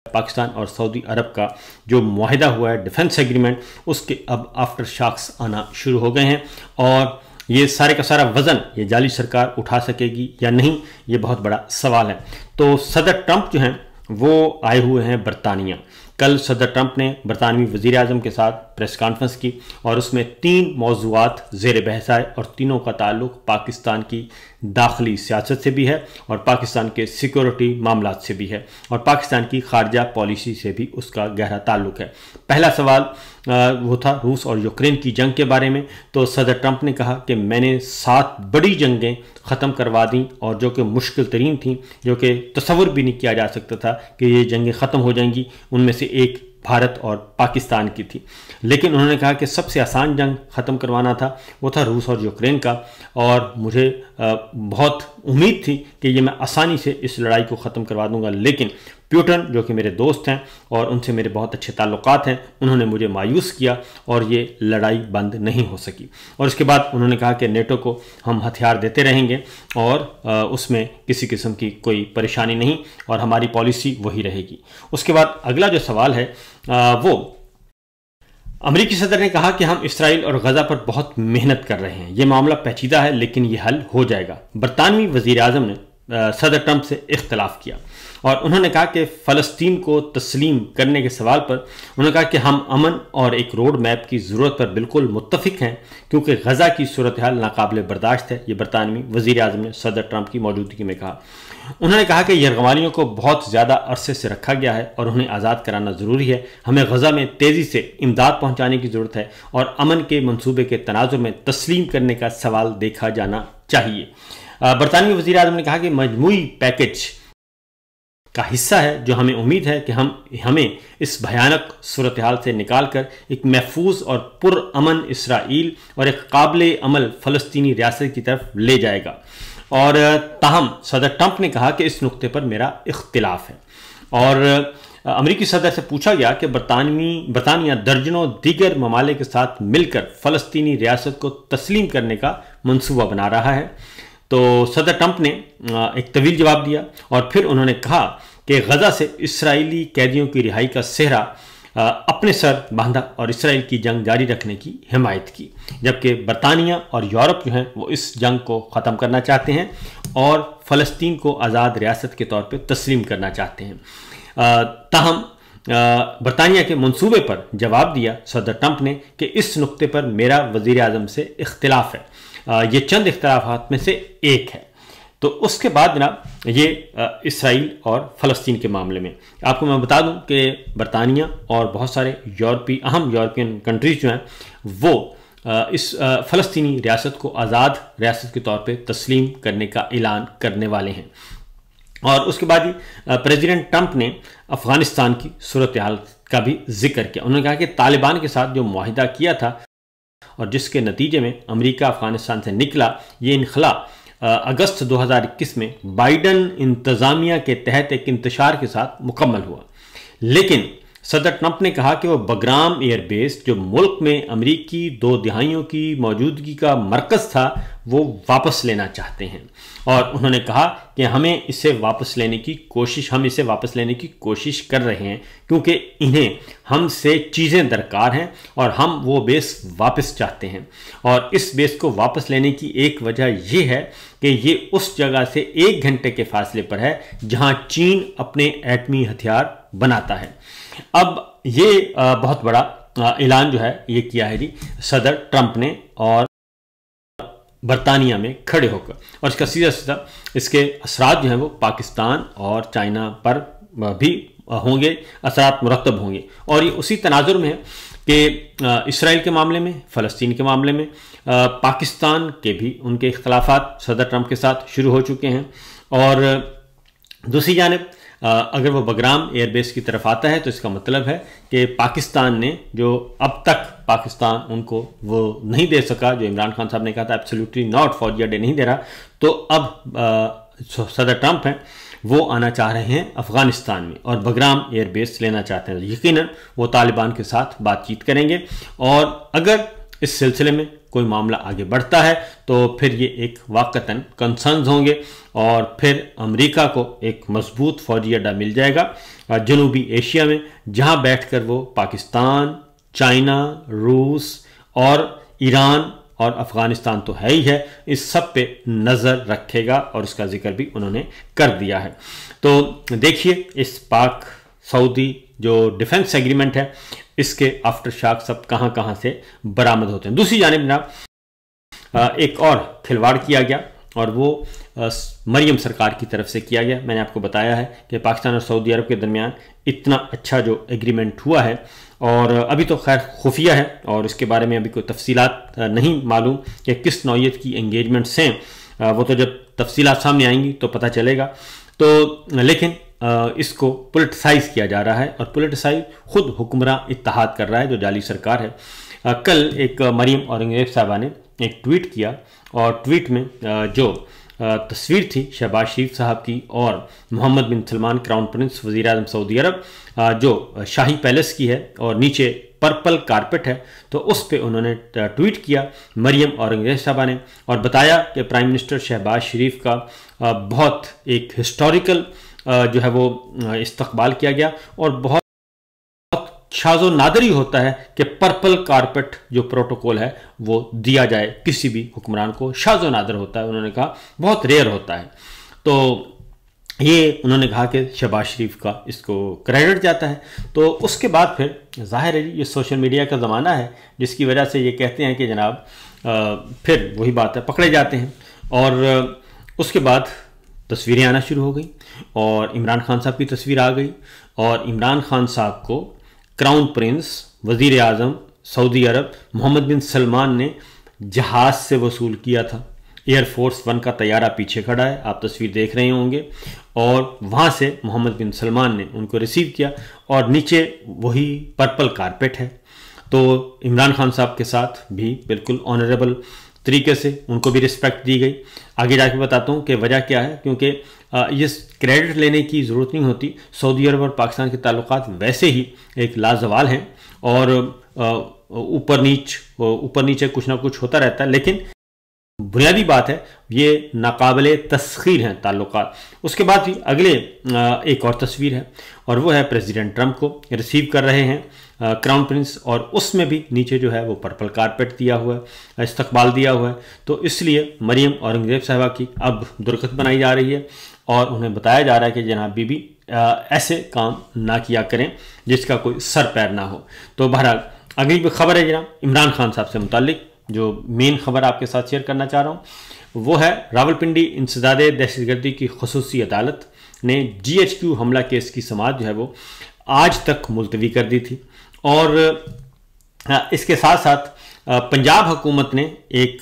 पाकिस्तान और सऊदी अरब का जो मुआहिदा हुआ है डिफेंस एग्रीमेंट, उसके अब आफ्टर शॉक्स आना शुरू हो गए हैं और ये सारे का सारा वजन ये जाली सरकार उठा सकेगी या नहीं, ये बहुत बड़ा सवाल है। तो सदर ट्रंप जो हैं वो आए हुए हैं बरतानिया। कल सदर ट्रंप ने बरतानवी वज़ीर आज़म के साथ प्रेस कॉन्फ्रेंस की और उसमें 3 मौज़ूआत ज़ेर बहस आए और तीनों का ताल्लुक़ पाकिस्तान की दाखिली सियासत से भी है और पाकिस्तान के सिक्योरिटी मामलात से भी है और पाकिस्तान की खारजा पॉलिसी से भी उसका गहरा ताल्लुक़ है। पहला सवाल वो था रूस और यूक्रेन की जंग के बारे में। तो सदर ट्रंप ने कहा कि मैंने 7 बड़ी जंगें ख़त्म करवा दी और जो कि मुश्किल तरीन थी, जो कि तसव्वुर भी नहीं किया जा सकता था कि ये जंगें ख़त्म हो जाएंगी। उनमें से एक भारत और पाकिस्तान की थी, लेकिन उन्होंने कहा कि सबसे आसान जंग ख़त्म करवाना था वो था रूस और यूक्रेन का और मुझे बहुत उम्मीद थी कि ये मैं आसानी से इस लड़ाई को ख़त्म करवा दूंगा, लेकिन प्यूटन जो कि मेरे दोस्त हैं और उनसे मेरे बहुत अच्छे ताल्लुकात हैं, उन्होंने मुझे मायूस किया और ये लड़ाई बंद नहीं हो सकी। और उसके बाद उन्होंने कहा कि नेटो को हम हथियार देते रहेंगे और उसमें किसी किस्म की कोई परेशानी नहीं और हमारी पॉलिसी वही रहेगी। उसके बाद अगला जो सवाल है वो अमरीकी सदर ने कहा कि हम इसराइल और गजा पर बहुत मेहनत कर रहे हैं, ये मामला पेचीदा है लेकिन ये हल हो जाएगा। बरतानवी वज़ीर आज़म ने सदर ट्रंप से इख्तलाफ किया और उन्होंने कहा कि फ़लस्तीन को तस्लीम करने के सवाल पर उन्होंने कहा कि हम अमन और एक रोड मैप की ज़रूरत पर बिल्कुल मुत्तफ़िक हैं क्योंकि गज़ा की सूरत हाल नाकाबिल बर्दाश्त है। ये बरतानवी वज़ीर आज़म ने सदर ट्रंप की मौजूदगी में कहा। उन्होंने कहा कि यरगमानियों को बहुत ज़्यादा अरसे से रखा गया है और उन्हें आज़ाद कराना ज़रूरी है। हमें गज़ा में तेज़ी से इमदाद पहुँचाने की ज़रूरत है और अमन के मनसूबे के तनाज़ुर में तस्लीम करने का सवाल देखा जाना चाहिए। बरतानवी वज़ीर आज़म ने कहा कि मजमूई पैकेज का हिस्सा है जो हमें उम्मीद है कि हमें इस भयानक सूरत हाल से निकाल कर एक महफूज और पुरअमन इसराइल और एक काबिल अमल फ़लस्तीनी रियासत की तरफ ले जाएगा। और ताहम सदर ट्रंप ने कहा कि इस नुक्ते पर मेरा इख्तिलाफ है और अमरीकी सदर से पूछा गया कि बरतानिया दर्जनों दीगर ममालिक के साथ मिलकर फ़लस्तीनी रियासत को तस्लीम करने का मंसूबा बना रहा है। तो सदर ट्रंप ने एक तवील जवाब दिया और फिर उन्होंने कहा कि गजा से इसराइली कैदियों की रिहाई का सेहरा अपने सर बांधा और इसराइल की जंग जारी रखने की हिमायत की, जबकि बरतानिया और यूरोप जो हैं वो इस जंग को ख़त्म करना चाहते हैं और फ़लस्तीन को आज़ाद रियासत के तौर पे तस्लीम करना चाहते हैं। ताहम बरतानिया के मंसूबे पर जवाब दिया सदर ट्रंप ने कि इस नुक्ते पर मेरा वज़ीर आज़म से इख्तिलाफ है, ये चंद इख्तिलाफात में से एक है। तो उसके बाद जनाब ये इसराइल और फ़लस्तीन के मामले में आपको मैं बता दूं कि बरतानिया और बहुत सारे अहम यूरोपियन कंट्रीज़ जो हैं वो इस फ़लस्तीनी रियासत को आज़ाद रियासत के तौर पे तस्लीम करने का ऐलान करने वाले हैं। और उसके बाद ही प्रेसिडेंट ट्रंप ने अफ़गानिस्तान की सूरत हाल का भी जिक्र किया। उन्होंने कहा कि तालिबान के साथ जो मुआहिदा किया था और जिसके नतीजे में अमेरिका अफ़गानिस्तान से निकला, ये इनखला अगस्त 2021 में बाइडन इंतज़ामिया के तहत एक इंतशार के साथ मुकम्मल हुआ। लेकिन सदर ट्रंप ने कहा कि वो बग्राम एयरबेस जो मुल्क में अमेरिकी 2 दहाइयों की मौजूदगी का मरकज़ था वो वापस लेना चाहते हैं और उन्होंने कहा कि हम इसे वापस लेने की कोशिश कर रहे हैं क्योंकि इन्हें हमसे चीज़ें दरकार हैं और हम वो बेस वापस चाहते हैं। और इस बेस को वापस लेने की एक वजह ये है कि ये उस जगह से 1 घंटे के फासले पर है जहां चीन अपने एटमी हथियार बनाता है। अब ये बहुत बड़ा ऐलान जो है ये किया है जी सदर ट्रंप ने और बरतानिया में खड़े होकर, और इसका सीधा सीधा इसके असरात जो हैं वो पाकिस्तान और चाइना पर भी होंगे, असरात मुरतब होंगे। और ये उसी तनाजुर में है कि इसराइल के मामले में, फ़लस्तीन के मामले में पाकिस्तान के भी उनके इख्तलाफात सदर ट्रंप के साथ शुरू हो चुके हैं। और दूसरी जानिब अगर वो बग्राम एयरबेस की तरफ आता है तो इसका मतलब है कि पाकिस्तान ने जो अब तक पाकिस्तान उनको वो नहीं दे सका, जो इमरान खान साहब ने कहा था एब्सोल्युटली नॉट, फौजी अड्डे नहीं दे रहा, तो अब सदर ट्रंप हैं वो आना चाह रहे हैं अफ़गानिस्तान में और बग्राम एयरबेस लेना चाहते हैं। यकीनन वो तालिबान के साथ बातचीत करेंगे और अगर इस सिलसिले में कोई मामला आगे बढ़ता है तो फिर ये एक वाकतन कंसर्न्स होंगे और फिर अमेरिका को एक मजबूत फौजी अड्डा मिल जाएगा जनूबी एशिया में, जहां बैठकर वो पाकिस्तान, चाइना, रूस और ईरान और अफगानिस्तान तो है ही है, इस सब पे नज़र रखेगा और उसका जिक्र भी उन्होंने कर दिया है। तो देखिए इस पाक सऊदी जो डिफेंस एग्रीमेंट है इसके आफ्टर शॉक सब कहां कहां से बरामद होते हैं। दूसरी जानिब जनाब एक और खिलवाड़ किया गया और वो मरियम सरकार की तरफ से किया गया। मैंने आपको बताया है कि पाकिस्तान और सऊदी अरब के दरमियान इतना अच्छा जो एग्रीमेंट हुआ है, और अभी तो खैर खुफिया है और इसके बारे में अभी कोई तफसीलात नहीं मालूम कि किस नौइयत की एंगेजमेंट्स हैं, वो तो जब तफसीलात सामने आएंगी तो पता चलेगा। तो लेकिन इसको पोलिटिसाइज किया जा रहा है और पोलिटिसाइज खुद हुक्मरान इत्तेहाद कर रहा है जो जाली सरकार है। कल एक मरियम औरंगजेब साहबा ने एक ट्वीट किया और ट्वीट में जो तस्वीर थी शहबाज शरीफ साहब की और मोहम्मद बिन सलमान क्राउन प्रिंस वज़ीर आज़म सऊदी अरब जो शाही पैलेस की है और नीचे पर्पल कारपेट है, तो उस पे उन्होंने ट्वीट किया मरियम औरंगजेब साहबा ने और बताया कि प्राइम मिनिस्टर शहबाज शरीफ का बहुत एक हिस्टोरिकल जो है वो इस्तकबाल किया गया और बहुत शाज़ो नादरी होता है कि पर्पल कारपेट जो प्रोटोकॉल है वो दिया जाए किसी भी हुक्मरान को, शाज़ो नादर होता है, उन्होंने कहा बहुत रेयर होता है। तो ये उन्होंने कहा कि शहबाज शरीफ का इसको क्रेडिट जाता है। तो उसके बाद फिर जाहिर है ये सोशल मीडिया का ज़माना है जिसकी वजह से ये कहते हैं कि जनाब फिर वही बात है, पकड़े जाते हैं। और उसके बाद तस्वीरें आना शुरू हो गई और इमरान खान साहब की तस्वीर आ गई और इमरान खान साहब को क्राउन प्रिंस वज़ीर आज़म सऊदी अरब मोहम्मद बिन सलमान ने जहाज़ से वसूल किया था। एयरफोर्स 1 का तैयारा पीछे खड़ा है, आप तस्वीर देख रहे होंगे, और वहाँ से मोहम्मद बिन सलमान ने उनको रिसीव किया और नीचे वही पर्पल कारपेट है। तो इमरान खान साहब के साथ भी बिल्कुल ऑनरेबल तरीके से उनको भी रिस्पेक्ट दी गई। आगे जाके बताता हूँ कि वजह क्या है, क्योंकि ये क्रेडिट लेने की ज़रूरत नहीं होती। सऊदी अरब और पाकिस्तान के ताल्लुकात वैसे ही एक लाजवाल हैं और ऊपर नीचे कुछ ना कुछ होता रहता है, लेकिन बुनियादी बात है ये नाकाबिले तस्खीर हैं ताल्लुकात। उसके बाद भी अगले एक और तस्वीर है और वो है प्रेसिडेंट ट्रंप को रिसीव कर रहे हैं क्राउन प्रिंस, और उसमें भी नीचे जो है वो पर्पल कारपेट दिया हुआ है, इस्तकबाल दिया हुआ है। तो इसलिए मरियम औरंगजेब साहबा की अब दुर्गत बनाई जा रही है और उन्हें बताया जा रहा है कि जनाब बीबी ऐसे काम ना किया करें जिसका कोई सर पैर ना हो। तो बहरहाल अगली खबर है जनाब इमरान खान साहब से मुतालिक, जो मेन खबर आपके साथ शेयर करना चाह रहा हूँ वो है रावलपिंडी इंसदादे दहशतगर्दी की खुसूसी अदालत ने GHQ हमला केस की समाअत जो है वो आज तक मुलतवी कर दी थी। और इसके साथ साथ पंजाब हुकूमत ने एक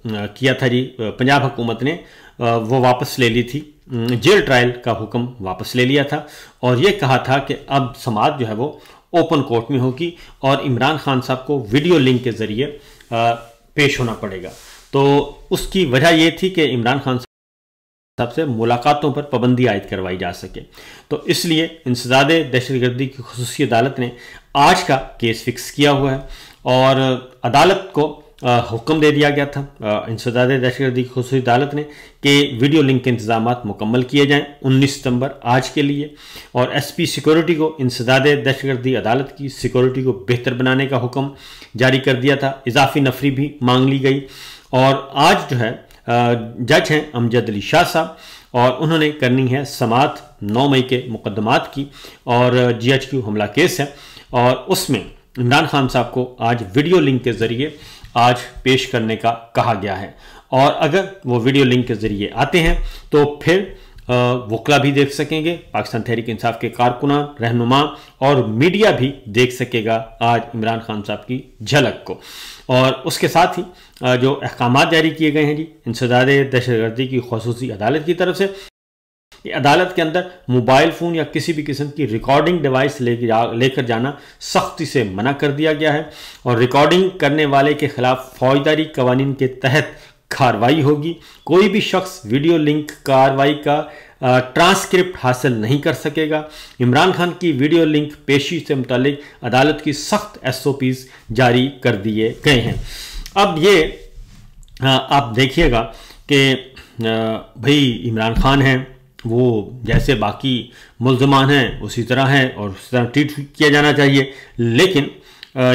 किया था जी, पंजाब हुकूमत ने वो वापस ले ली थी, जेल ट्रायल का हुक्म वापस ले लिया था और ये कहा था कि अब समाअत जो है वो ओपन कोर्ट में होगी और इमरान खान साहब को वीडियो लिंक के ज़रिए पेश होना पड़ेगा। तो उसकी वजह यह थी कि इमरान खान साहब से मुलाकातों पर पाबंदी आयद करवाई जा सके। तो इसलिए इंसदादे दहशतगर्दी की खुसूसी अदालत ने आज का केस फिक्स किया हुआ है और अदालत को हुक्म दे दिया गया था इंसदादे दहशतगर्दी की खुसूसी अदालत ने कि वीडियो लिंक के इंतजाम मुकम्मल किए जाएँ 19 सितंबर आज के लिए, और SP सिक्योरिटी को इंसदादे दहशतगर्दी अदालत की सिक्योरिटी को बेहतर बनाने का हुक्म जारी कर दिया था। इजाफी नफरी भी मांग ली गई और आज जो है जज हैं अमजद अली शाह साहब और उन्होंने करनी है समाअत 9 मई के मुकदमात की और GHQ हमला केस है और उसमें इमरान खान साहब को आज वीडियो लिंक के ज़रिए आज पेश करने का कहा गया है। और अगर वो वीडियो लिंक के ज़रिए आते हैं तो फिर वकला भी देख सकेंगे, पाकिस्तान तहरीक इंसाफ के कारकुनान, रहनुमा और मीडिया भी देख सकेगा आज इमरान खान साहब की झलक को। और उसके साथ ही जो अहकामात जारी किए गए हैं जी इंसदादे दहशतगर्दी की खुसूसी अदालत की तरफ से, अदालत के अंदर मोबाइल फ़ोन या किसी भी किस्म की रिकॉर्डिंग डिवाइस लेकर जाना सख्ती से मना कर दिया गया है और रिकॉर्डिंग करने वाले के खिलाफ फौजदारी कवानीन के तहत कार्रवाई होगी। कोई भी शख्स वीडियो लिंक कार्रवाई का ट्रांसक्रिप्ट हासिल नहीं कर सकेगा। इमरान खान की वीडियो लिंक पेशी से मुतालिक अदालत की सख्त SOPs जारी कर दिए गए हैं। अब ये आप देखिएगा कि भाई इमरान खान हैं, वो जैसे बाकी मुल्ज़मान हैं उसी तरह हैं और उसी तरह ट्रीट किया जाना चाहिए, लेकिन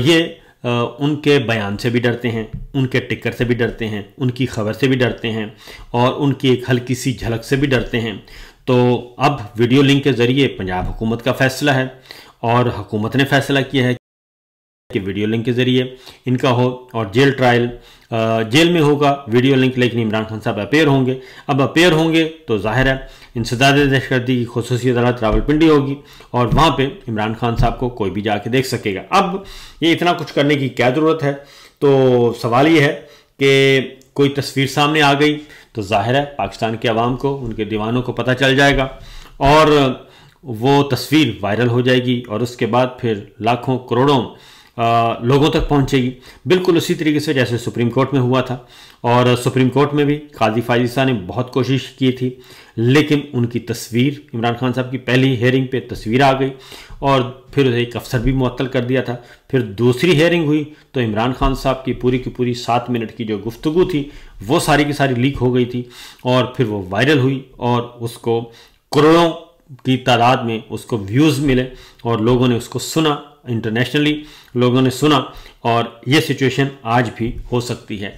ये उनके बयान से भी डरते हैं, उनके टिकर से भी डरते हैं, उनकी खबर से भी डरते हैं और उनकी एक हल्की सी झलक से भी डरते हैं। तो अब वीडियो लिंक के ज़रिए पंजाब हुकूमत का फ़ैसला है और हुकूमत ने फ़ैसला किया है कि वीडियो लिंक के ज़रिए इनका हो और जेल ट्रायल जेल में होगा वीडियो लिंक, लेकिन इमरान खान साहब अपेयर होंगे। अब अपेयर होंगे तो जाहिर है इंसदाद दहशतगर्दी की खुसूसी अदालत रावलपिंडी होगी और वहाँ पे इमरान खान साहब को कोई भी जाके देख सकेगा। अब ये इतना कुछ करने की क्या ज़रूरत है? तो सवाल ये है कि कोई तस्वीर सामने आ गई तो जाहिर है पाकिस्तान के अवाम को, उनके दीवानों को पता चल जाएगा और वो तस्वीर वायरल हो जाएगी और उसके बाद फिर लाखों करोड़ों लोगों तक पहुंचेगी। बिल्कुल उसी तरीके से जैसे सुप्रीम कोर्ट में हुआ था और सुप्रीम कोर्ट में भी काजी फायजीसा ने बहुत कोशिश की थी, लेकिन उनकी तस्वीर, इमरान खान साहब की पहली हेयरिंग पे तस्वीर आ गई और फिर एक अफसर भी मुअत्तल कर दिया था। फिर दूसरी हेयरिंग हुई तो इमरान खान साहब की पूरी 7 मिनट की जो गुफ्तगू थी वो सारी की सारी लीक हो गई थी और फिर वो वायरल हुई और उसको करोड़ों की तादाद में उसको व्यूज़ मिले और लोगों ने उसको सुना, इंटरनेशनली लोगों ने सुना और ये सिचुएशन आज भी हो सकती है।